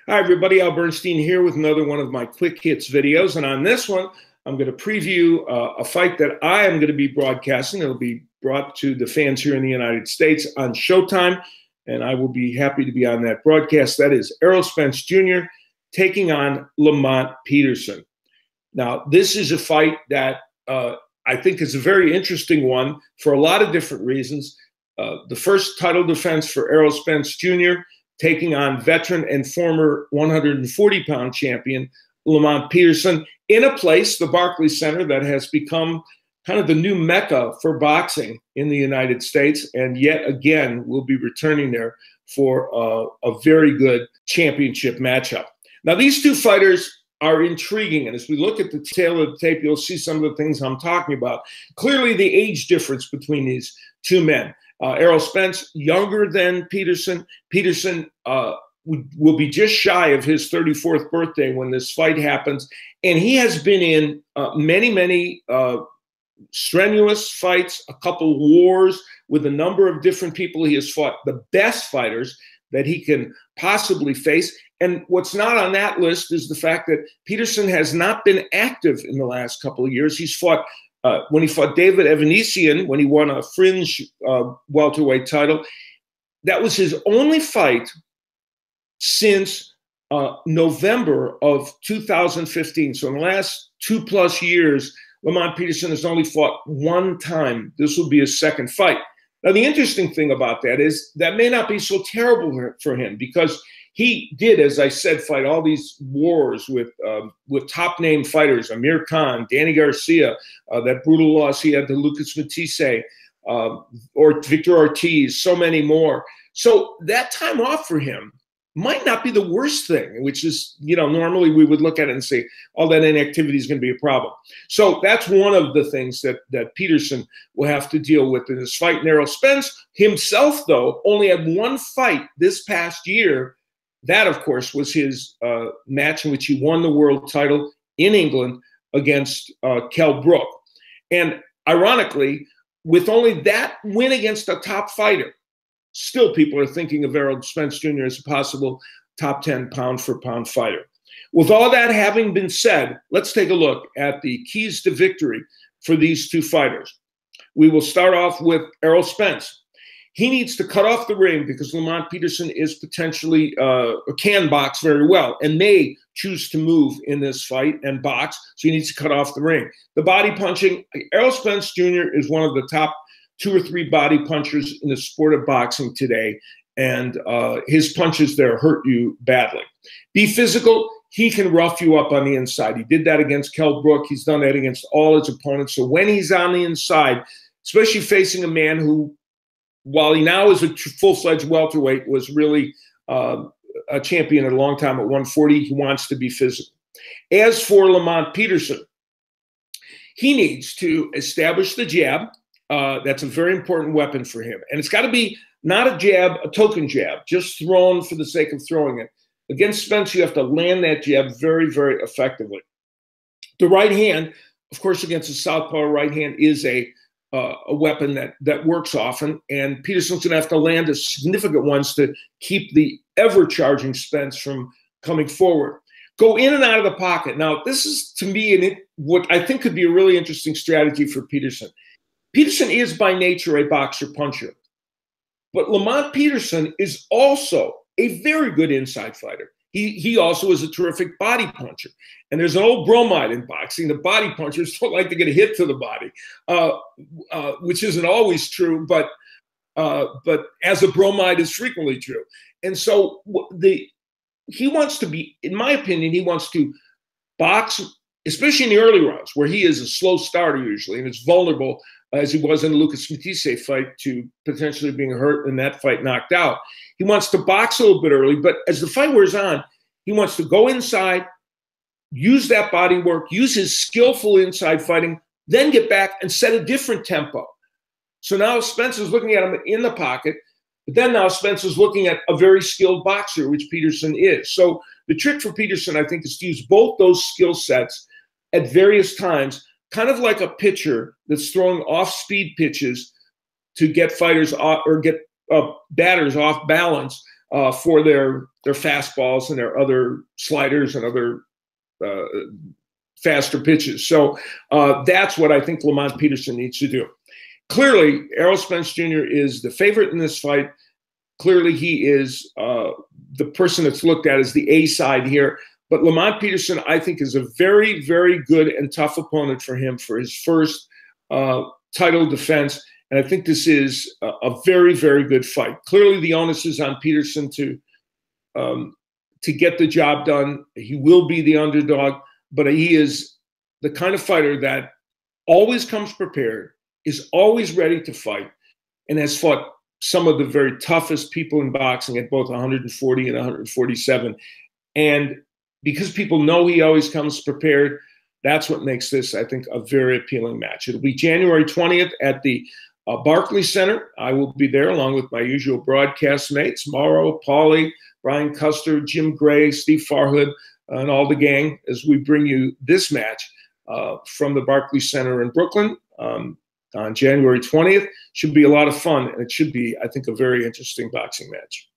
Hi, everybody. Bernstein here with another one of my quick hits videos. And on this one, I'm going to preview a fight that I am going to be broadcasting. It'll be brought to the fans here in the United States on Showtime, and I will be happy to be on that broadcast. That is Errol Spence Jr. taking on Lamont Peterson. Now, this is a fight that I think is a very interesting one for a lot of different reasons. The first title defense for Errol Spence Jr., taking on veteran and former 140-pound champion Lamont Peterson in a place, the Barclays Center, that has become kind of the new mecca for boxing in the United States, and yet again will be returning there for a very good championship matchup. Now, these two fighters are intriguing, and as we look at the tail of the tape, you'll see some of the things I'm talking about. Clearly, the age difference between these two men. Errol Spence, younger than Peterson. Peterson will be just shy of his 34th birthday when this fight happens. And he has been in many strenuous fights, a couple wars with a number of different people. He has fought the best fighters that he can possibly face. And what's not on that list is the fact that Peterson has not been active in the last couple of years. He's fought when he fought David Evanesian, when he won a fringe welterweight title. That was his only fight since November of 2015. So in the last 2+ years, Lamont Peterson has only fought one time. This will be his second fight. Now, the interesting thing about that is that may not be so terrible for him, because he did, as I said, fight all these wars with top-name fighters, Amir Khan, Danny Garcia, that brutal loss he had to Lucas Matisse, or Victor Ortiz, so many more. So that time off for him might not be the worst thing, which is, normally we would look at it and say, all that inactivity is going to be a problem. So that's one of the things that Peterson will have to deal with in this fight. And Errol Spence himself, though, only had one fight this past year. That, of course, was his match in which he won the world title in England against Kell Brook. And ironically, with only that win against a top fighter, still people are thinking of Errol Spence Jr. as a possible top 10 pound-for-pound fighter. With all that having been said, let's take a look at the keys to victory for these two fighters. We will start off with Errol Spence. He needs to cut off the ring because Lamont Peterson is potentially can box very well and may choose to move in this fight and box, so he needs to cut off the ring. The body punching, Errol Spence Jr. is one of the top 2 or 3 body punchers in the sport of boxing today, and his punches there hurt you badly. Be physical. He can rough you up on the inside. He did that against Kell Brook. He's done that against all his opponents. So when he's on the inside, especially facing a man who, while he now is a full-fledged welterweight, was really a champion a long time at 140, he wants to be physical. As for Lamont Peterson, he needs to establish the jab. That's a very important weapon for him. And it's got to be not a jab, a token jab, just thrown for the sake of throwing it. Against Spence, you have to land that jab very, very effectively. The right hand, of course, against a southpaw right hand is a weapon that works often, and Peterson's going to have to land a significant ones to keep the ever-charging Spence from coming forward. Go in and out of the pocket. Now, this is, to me, what I think could be a really interesting strategy for Peterson. Peterson is by nature a boxer-puncher, but Lamont Peterson is also a very good inside fighter. He also is a terrific body puncher. And there's an old bromide in boxing. The body punchers don't like to get a hit to the body, which isn't always true, but as a bromide is frequently true. And so he wants to be, in my opinion, he wants to box, especially in the early rounds, where he is a slow starter usually and is vulnerable, as he was in the Lucas Matisse fight, to potentially being hurt and that fight knocked out. He wants to box a little bit early, but as the fight wears on, he wants to go inside, use that body work, use his skillful inside fighting, then get back and set a different tempo. So now Spence is looking at him in the pocket, but then now Spence is looking at a very skilled boxer, which Peterson is. So the trick for Peterson, I think, is to use both those skill sets at various times, kind of like a pitcher that's throwing off-speed pitches to get fighters off, or get batters off balance for their fastballs and their other sliders and other faster pitches. So that's what I think Lamont Peterson needs to do. Clearly, Errol Spence Jr. is the favorite in this fight. Clearly, he is the person that's looked at as the A side here. But Lamont Peterson, I think, is a very, very good and tough opponent for him for his first title defense. And I think this is a very, very good fight. Clearly, the onus is on Peterson to get the job done. He will be the underdog, but he is the kind of fighter that always comes prepared, is always ready to fight, and has fought some of the very toughest people in boxing at both 140 and 147. And because people know he always comes prepared, that's what makes this, I think, a very appealing match. It'll be January 20th at the Barclays Center. I will be there along with my usual broadcast mates, Mauro, Paulie, Brian Custer, Jim Gray, Steve Farhood, and all the gang as we bring you this match from the Barclays Center in Brooklyn on January 20th. Should be a lot of fun, and it should be, I think, a very interesting boxing match.